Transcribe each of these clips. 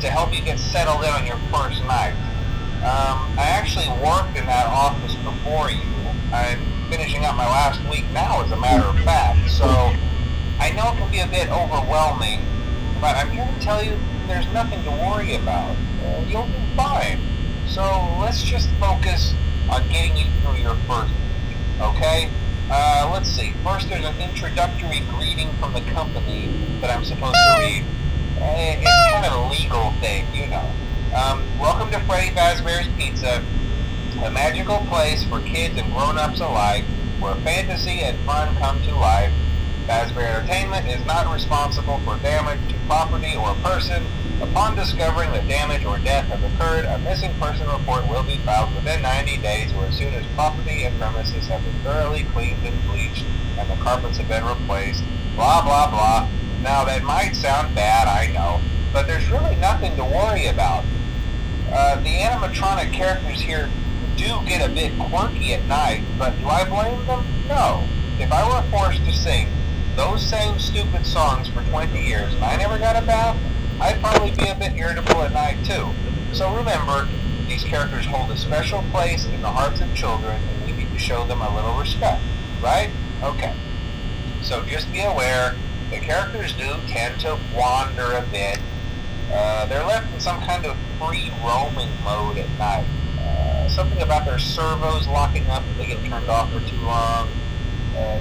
to help you get settled in on your first night. I actually worked in that office before you. I'm finishing up my last week now, as a matter of fact, so I know it can be a bit overwhelming, but I'm here to tell you there's nothing to worry about. You'll be fine. So let's just focus on getting you through your first week, okay? Let's see. First, there's an introductory greeting from the company that I'm supposed to read. It's kind of a legal thing, you know. Welcome to Freddy Fazbear's Pizza, a magical place for kids and grown-ups alike, where fantasy and fun come to life. Fazbear Entertainment is not responsible for damage to property or person. Upon discovering that damage or death has occurred, a missing person report will be filed within 90 days or as soon as property and premises have been thoroughly cleaned and bleached and the carpets have been replaced. Blah, blah, blah. Now, that might sound bad, I know, but there's really nothing to worry about. The animatronic characters here do get a bit quirky at night, but do I blame them? No. If I were forced to sing those same stupid songs for 20 years and I never got a bath, I'd probably be a bit irritable at night too. So remember, these characters hold a special place in the hearts of children and we need to show them a little respect, right? Okay. So just be aware, the characters do tend to wander a bit. They're left in some kind of free roaming mode at night. Something about their servos locking up if they get turned off for too long.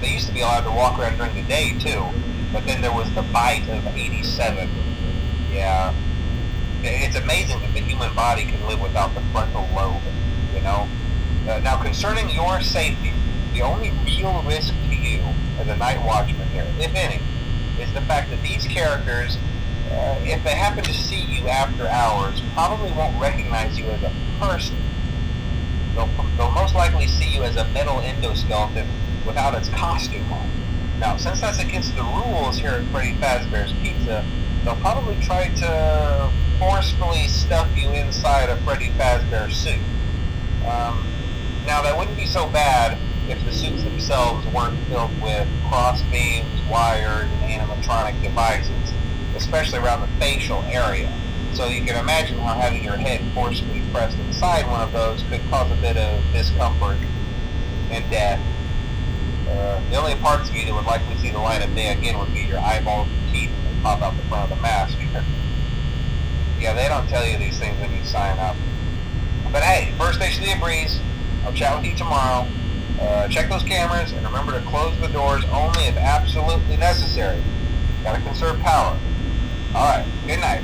They used to be allowed to walk around during the day too, but then there was the bite of 87. Yeah, it's amazing that the human body can live without the frontal lobe, you know? Now, concerning your safety, the only real risk to you as a night watchman here, if any, is the fact that these characters, if they happen to see you after hours, probably won't recognize you as a person. They'll most likely see you as a metal endoskeleton without its costume on. Now, since that's against the rules here at Freddy Fazbear's Pizza, they'll probably try to forcefully stuff you inside a Freddy Fazbear suit. Now, that wouldn't be so bad if the suits themselves weren't filled with cross beams, wires, and animatronic devices, especially around the facial area. So you can imagine how having your head forcefully pressed inside one of those could cause a bit of discomfort and death. The only parts of you that would likely see the light of day again would be your eyeballs and teeth that pop out the front of the mask. Yeah, they don't tell you these things when you sign up. But hey, first station of the breeze. I'll chat with you tomorrow. Check those cameras and remember to close the doors only if absolutely necessary. Gotta conserve power. Alright, good night.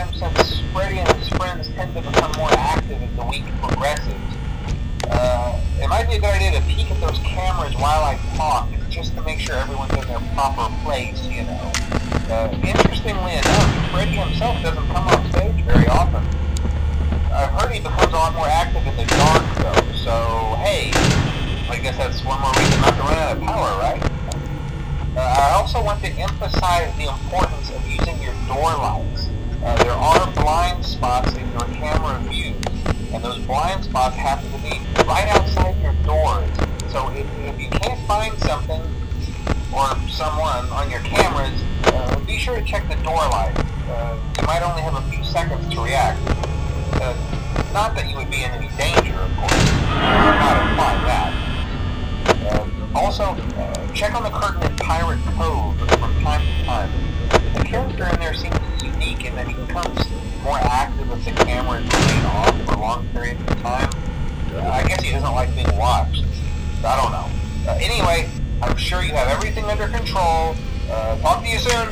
time since Freddy and his friends tend to become more active as the week progresses. It might be a good idea to peek at those cameras while I talk, just to make sure everyone's in their proper place, you know. Interestingly enough, Freddy himself doesn't come off stage very often. I've heard he becomes a lot more active in the dark, though, so hey, I guess that's one more reason not to run out of power, right? I also want to emphasize the importance of using your door lights. There are blind spots in your camera view, and those blind spots happen to be right outside your doors. So if you can't find something or someone on your cameras, be sure to check the door light. You might only have a few seconds to react. Not that you would be in any danger, of course. I'm not implying that. Also, check on the curtain in Pirate Cove from time to time. The character in there seems unique in that he becomes more active if the cameras remain off for long periods of time. I guess he doesn't like being watched. I don't know. Anyway, I'm sure you have everything under control. Talk to you soon.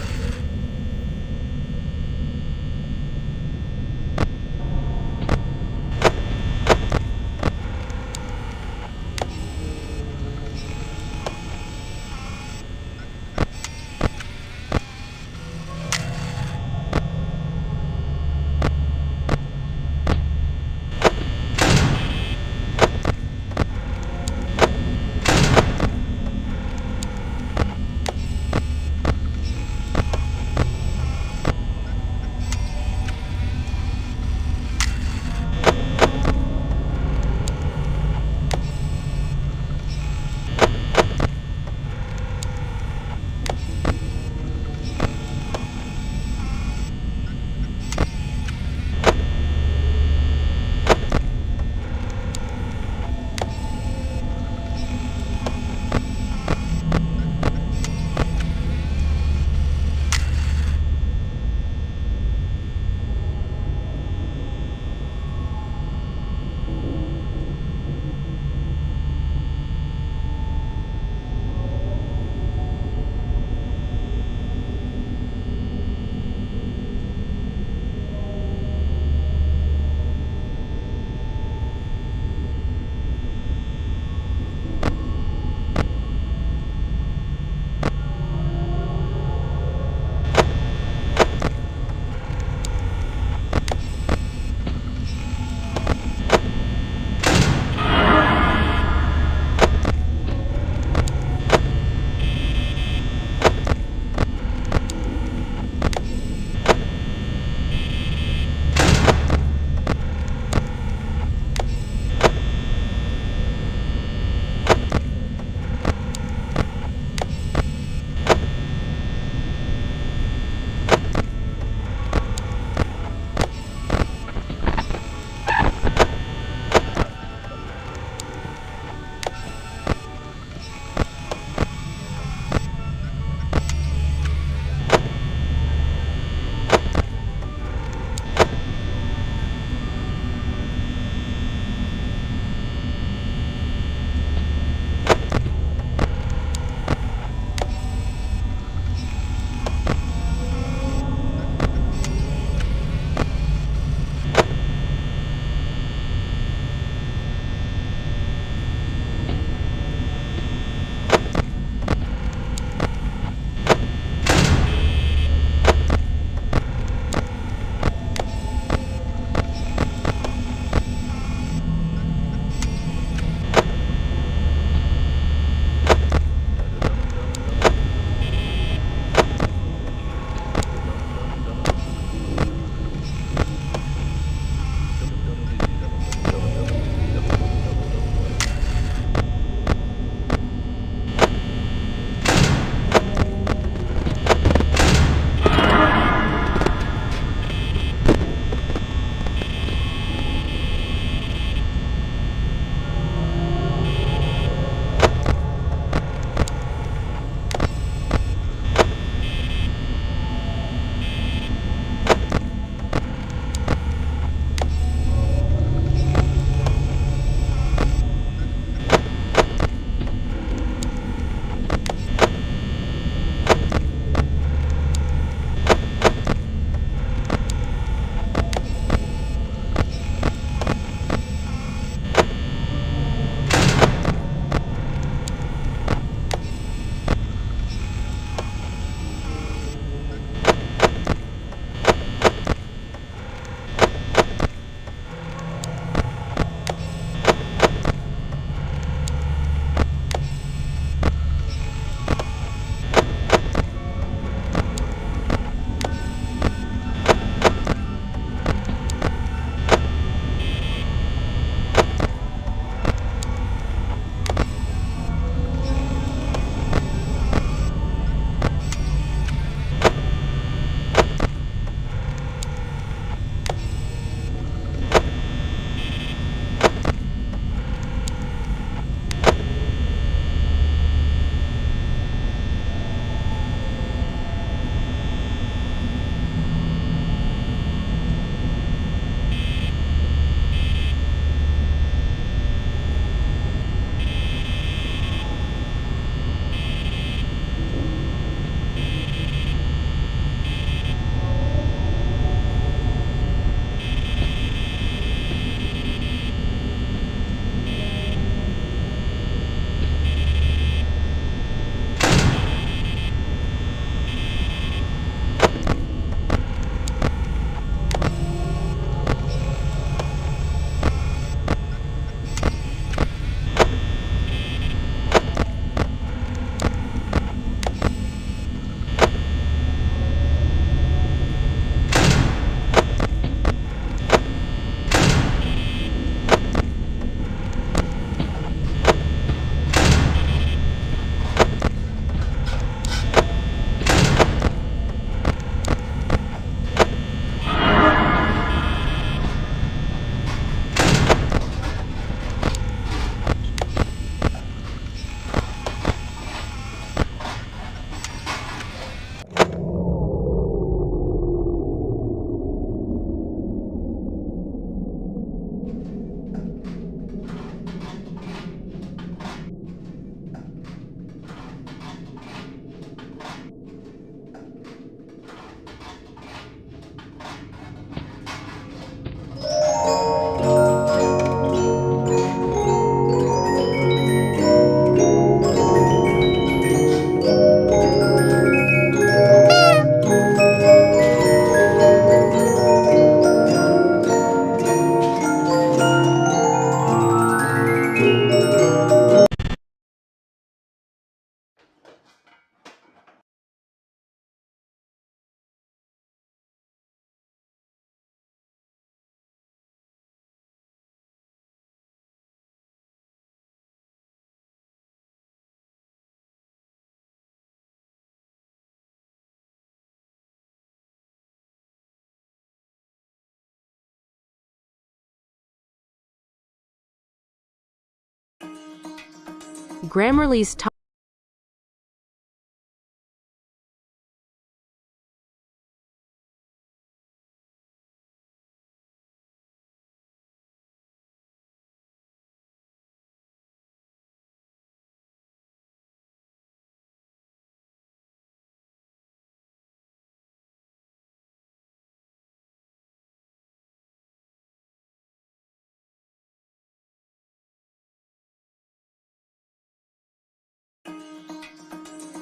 Grammarly's top.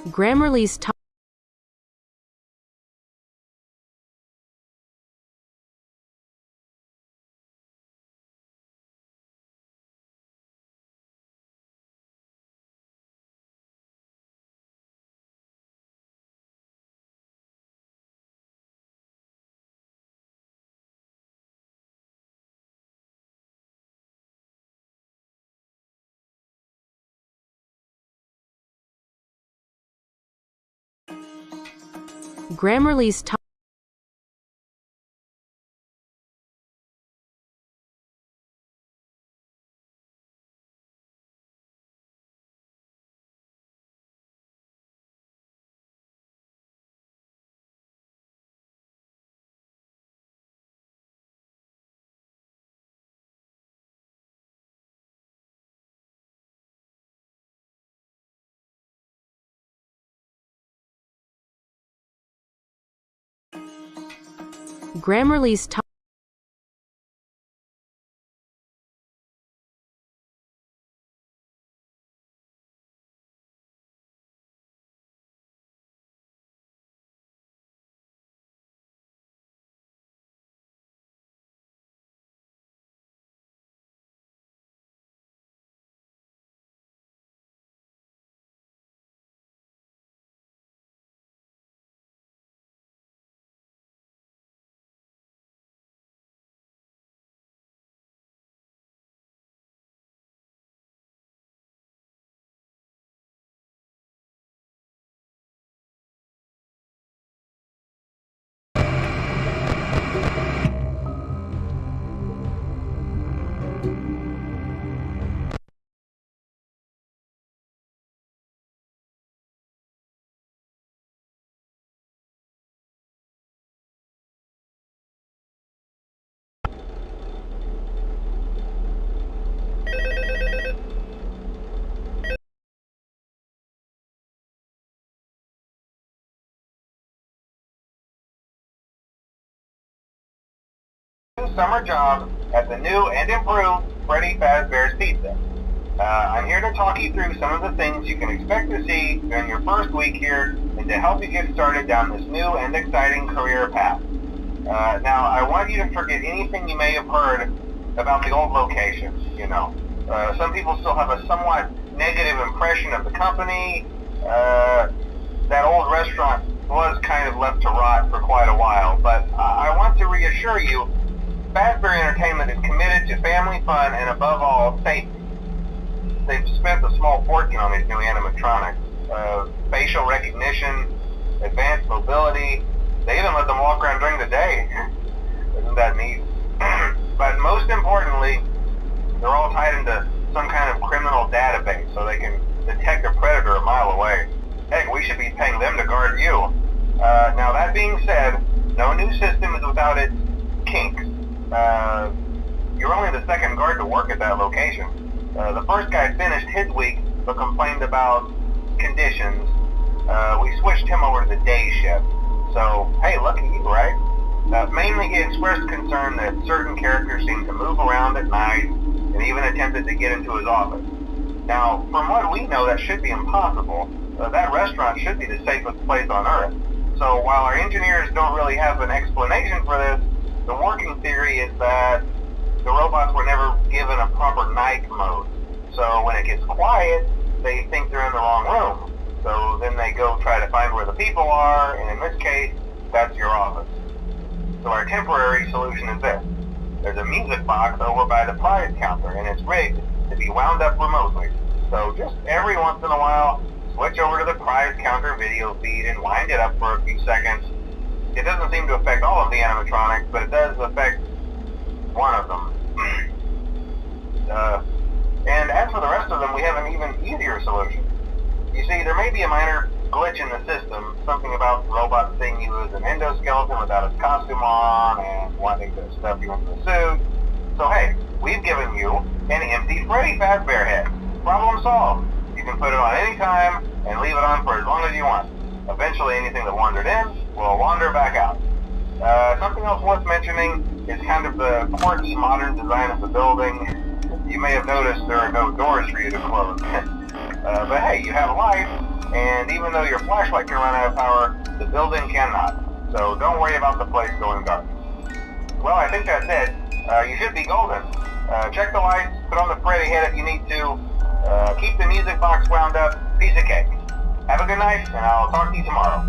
Grammarly's top. Grammarly's top. Grammarly's top. Summer job at the new and improved Freddy Fazbear's Pizza. I'm here to talk you through some of the things you can expect to see during your first week here and to help you get started down this new and exciting career path. Now, I want you to forget anything you may have heard about the old location. Some people still have a somewhat negative impression of the company. That old restaurant was kind of left to rot for quite a while, but I want to reassure you, Fazbear Entertainment is committed to family fun and, above all, safety. They've spent a small fortune on these new animatronics. Facial recognition, advanced mobility. They even let them walk around during the day. Isn't that neat? But most importantly, they're all tied into some kind of criminal database so they can detect a predator a mile away. Heck, we should be paying them to guard you. Now, that being said, no new system is without its kinks. You're only the second guard to work at that location. The first guy finished his week but complained about conditions. We switched him over to the day shift. So, hey, lucky you, right? Mainly he expressed concern that certain characters seemed to move around at night and even attempted to get into his office. Now, from what we know, that should be impossible. That restaurant should be the safest place on Earth. So while our engineers don't really have an explanation for this, the working theory is that the robots were never given a proper night mode. So when it gets quiet, they think they're in the wrong room. So then they go try to find where the people are, and in this case, that's your office. So our temporary solution is this. There's a music box over by the prize counter, and it's rigged to be wound up remotely. So just every once in a while, switch over to the prize counter video feed and wind it up for a few seconds. It doesn't seem to affect all of the animatronics, but it does affect one of them. And as for the rest of them, we have an even easier better solution. You see, there may be a minor glitch in the system, something about the robot seeing you as an endoskeleton without its costume on and wanting to stuff you into a suit. So hey, we've given you an empty Freddy Fazbear head. Problem solved. You can put it on any time and leave it on for as long as you want. Eventually anything that wandered in will wander back out. Something else worth mentioning is kind of the quirky modern design of the building. You may have noticed there are no doors for you to close. But hey, you have life, and even though your flashlight can run out of power, the building cannot. So don't worry about the place going dark. Well, I think that's it. You should be golden. Check the lights, put on the Freddy head if you need to. Keep the music box wound up. Piece of cake. Have a good night, and I'll talk to you tomorrow.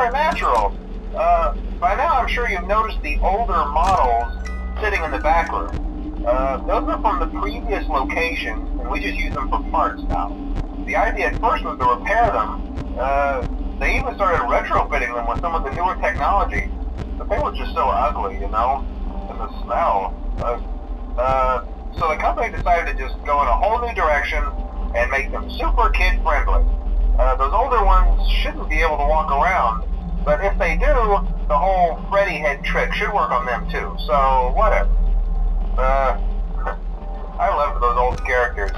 supernatural. By now I'm sure you've noticed the older models sitting in the back room. Those are from the previous location, and we just use them for parts now. The idea at first was to repair them. They even started retrofitting them with some of the newer technology, but they were just so ugly, you know, and the smell. So the company decided to just go in a whole new direction and make them super kid-friendly. Those older ones shouldn't be able to walk around, but if they do, the whole Freddy head trick should work on them too, so whatever. I loved those old characters.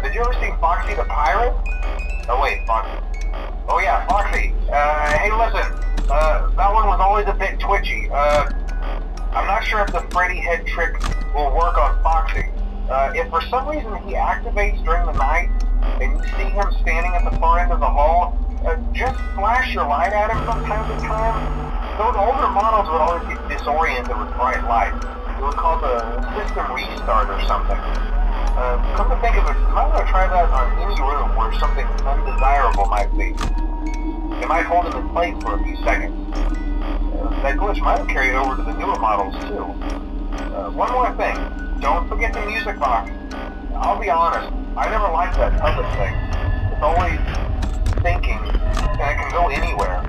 Did you ever see Foxy the Pirate? Oh wait, Foxy. Oh yeah, Foxy. Hey listen, that one was always a bit twitchy. I'm not sure if the Freddy head trick will work on Foxy. If for some reason he activates during the night, and you see him standing at the far end of the hall, just flash your light at him from time to time. Those older models would always get disoriented with bright light. It would cause a system restart or something. Come to think of it, you might want to try that on any room where something undesirable might be. It might hold him in place for a few seconds. That glitch might have carried over to the newer models too. One more thing, don't forget the music box. I'll be honest, I never liked that puppet thing. It's always thinking, and it can go anywhere.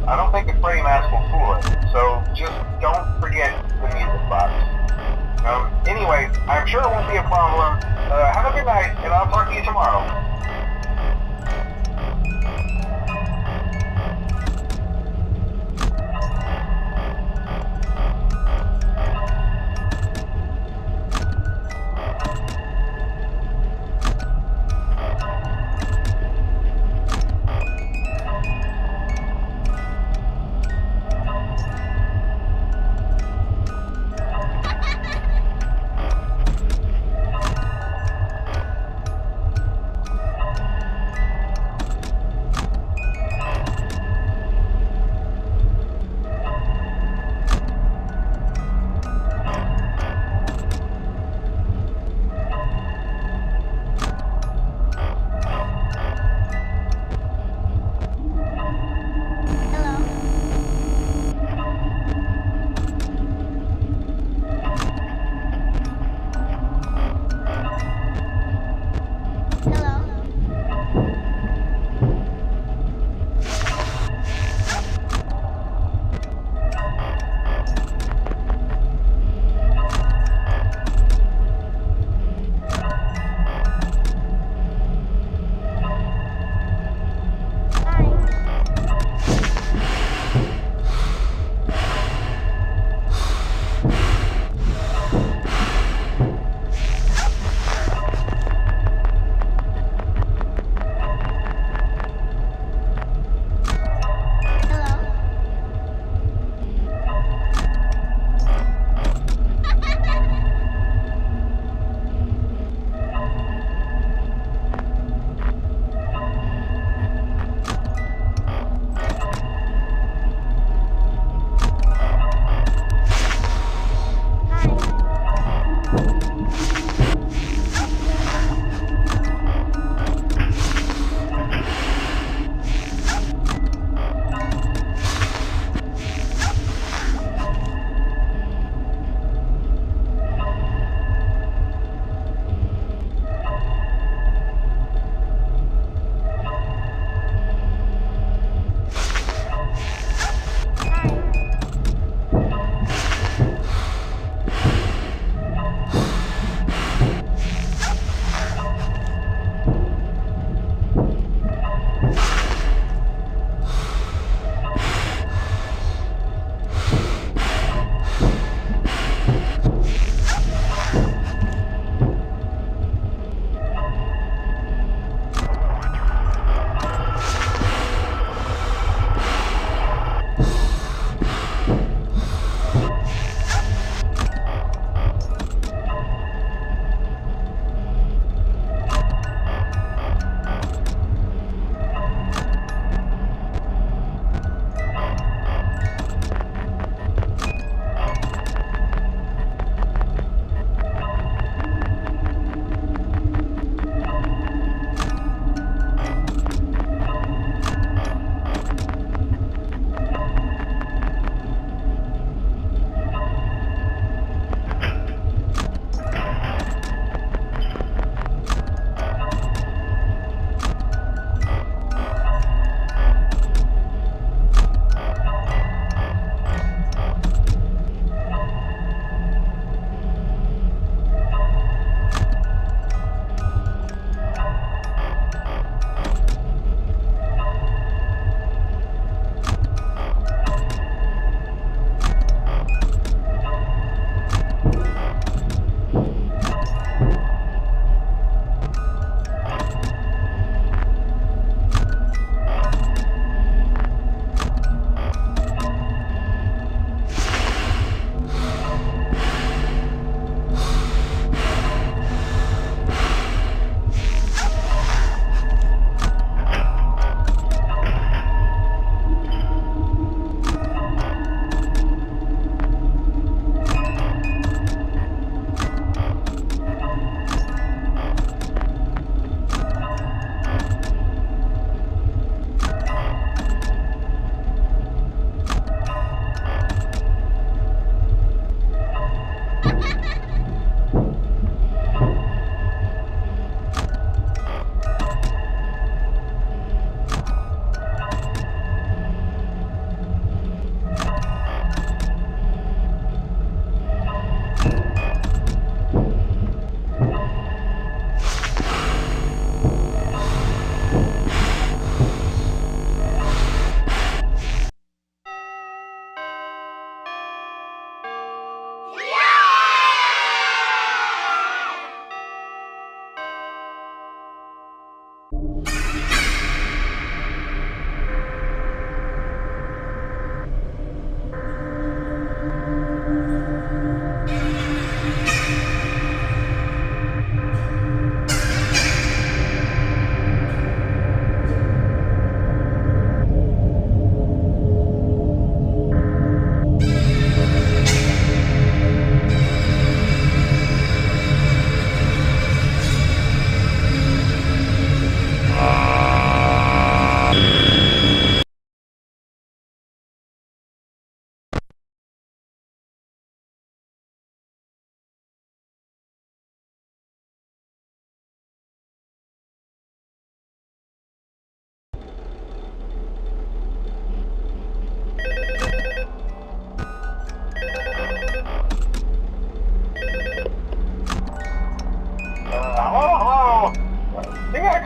I don't think the Freddy mask will fool it, so just don't forget the music box. Anyway, I'm sure it won't be a problem. Have a good night, and I'll talk to you tomorrow.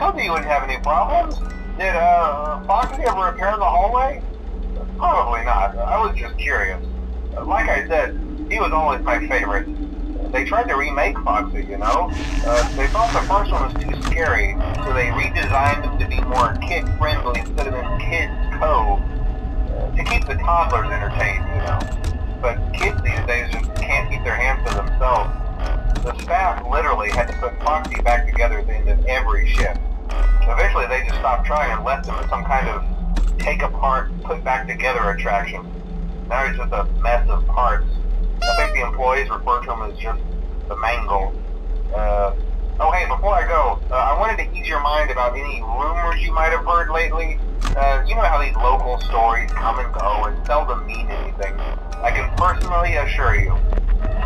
told you wouldn't have any problems. Did Foxy ever repair the hallway? Probably not. I was just curious. Like I said, he was always my favorite. They tried to remake Foxy, you know? They thought the first one was too scary, so they redesigned him to be more kid-friendly instead of in Kids Cove, to keep the toddlers entertained, you know? But kids these days just can't keep their hands to themselves. The staff literally had to put Foxy back together at the end of every shift. Eventually they just stopped trying and left him as some kind of take-apart, put-back-together attraction. Now he's just a mess of parts. I think the employees refer to him as just the mangle. Oh hey, before I go, I wanted to ease your mind about any rumors you might have heard lately. You know how these local stories come and go and seldom mean anything. I can personally assure you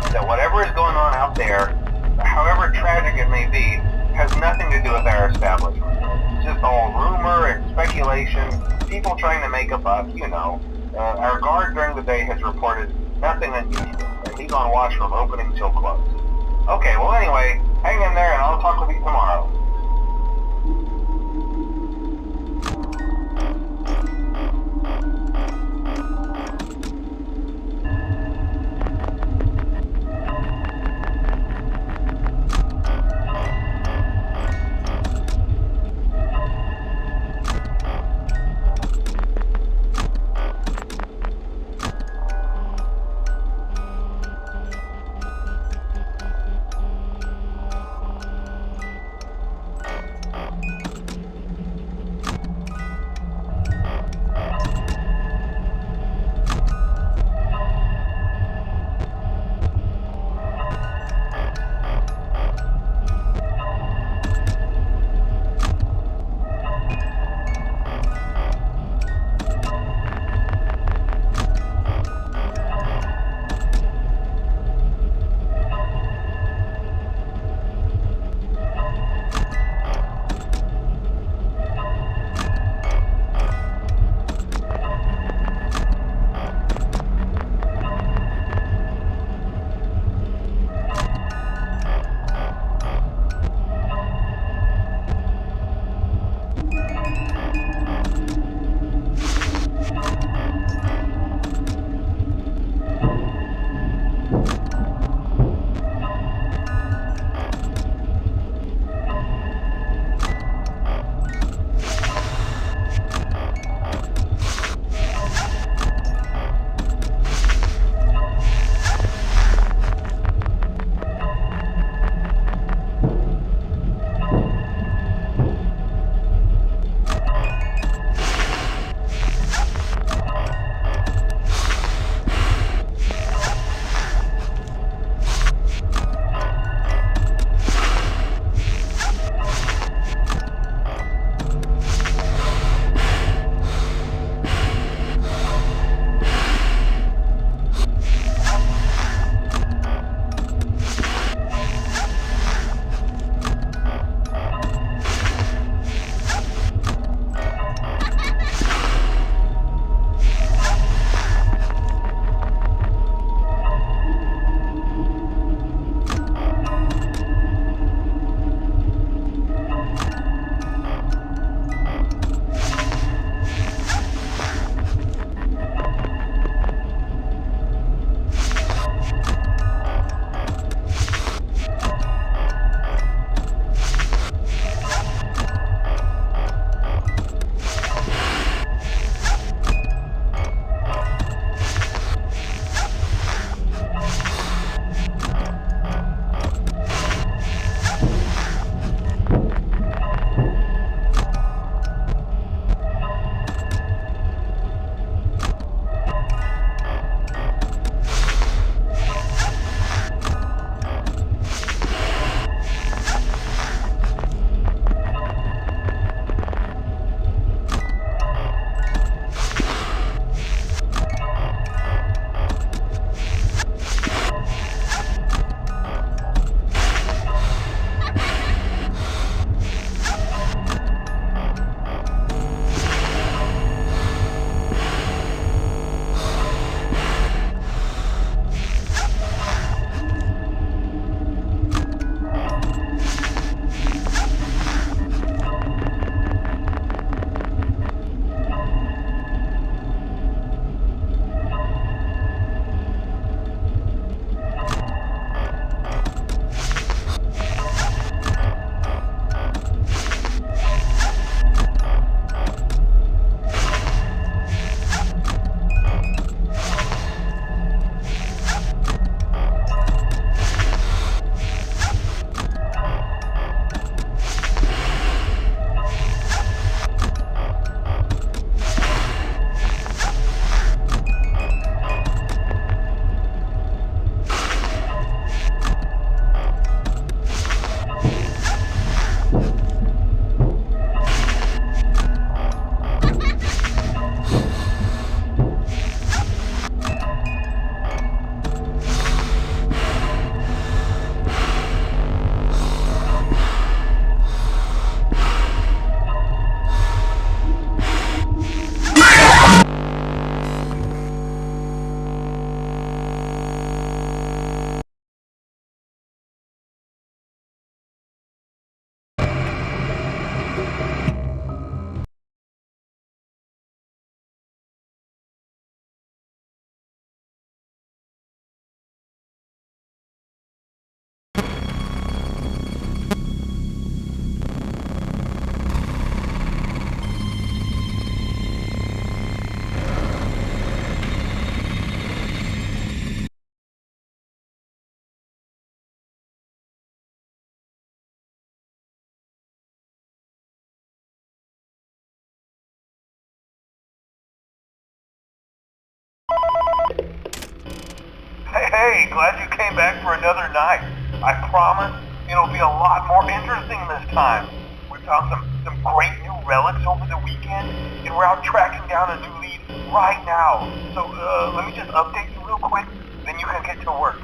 that whatever is going on out there, however tragic it may be, has nothing to do with our establishment. It's just all rumor and speculation, people trying to make a buck, you know. Our guard during the day has reported nothing unusual, and he's on watch from opening till close. Okay, well anyway, hang in there and I'll talk with you tomorrow. Hey, glad you came back for another night. I promise it'll be a lot more interesting this time. We found some great new relics over the weekend, and we're out tracking down a new lead right now. So, let me just update you real quick, then you can get to work.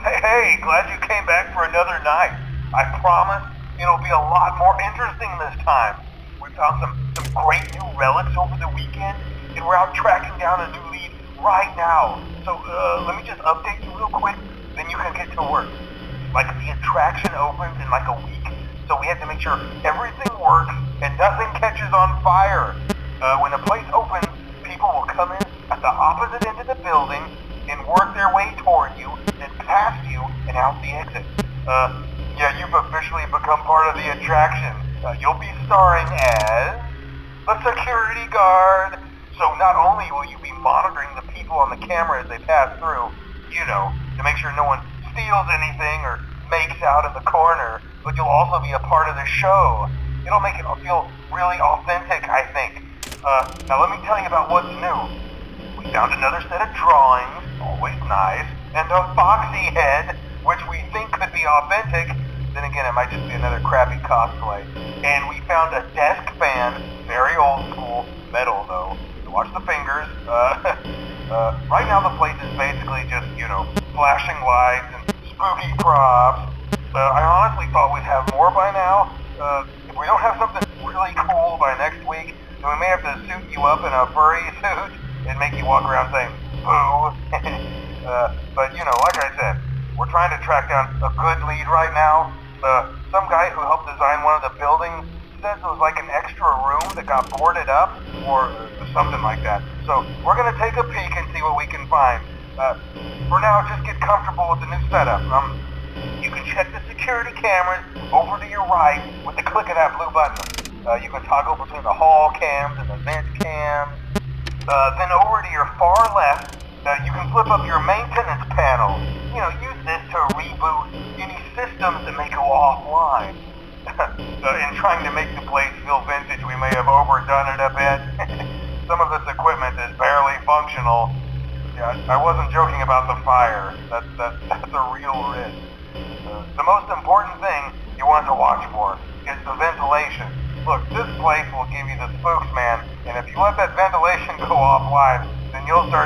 Hey, glad you came back for another night. I promise it'll be a lot more interesting this time. We found some great new relics over the weekend, and we're out tracking down a new lead right now. So, let me just update you real quick, then you can get to work. Like, the attraction opens in like a week, so we have to make sure everything works and nothing catches on fire. When the place opens, people will come in at the opposite end of the building and work their way toward you, then past you, and out the exit. Yeah, you've officially become part of the attraction. You'll be starring as the security guard. So not only will you be monitoring the people on the camera as they pass through, you know, to make sure no one steals anything or makes out in the corner, but you'll also be a part of the show. It'll make it feel really authentic, I think. Now let me tell you about what's new. We found another set of drawings, always nice, and a foxy head, which we think could be authentic. Then again, it might just be another crappy cosplay. And we found a desk fan, very old school, metal though. So watch the fingers. Right now the place is basically just, you know, flashing lights and spooky props. I honestly thought we'd have more by now. If we don't have something really cool by next week, then we may have to suit you up in a furry suit and make you walk around saying, boo. But, you know, like I said, we're trying to track down a good lead right now. Some guy who helped design one of the buildings says it was like an extra room that got boarded up, or something like that. So, we're gonna take a peek and see what we can find. For now, just get comfortable with the new setup. You can check the security cameras over to your right with the click of that blue button. You can toggle between the hall cams and the vent cams. Then over to your far left, You can flip up your maintenance panel. Use this to reboot any systems that may go offline. In trying to make the place feel vintage, we may have overdone it a bit. Some of this equipment is barely functional. Yeah, I wasn't joking about the fire. That's a real risk. The most important thing you want to watch for is the ventilation. Look, this place will give you the spooks, man, and if you let that ventilation go offline, then you'll start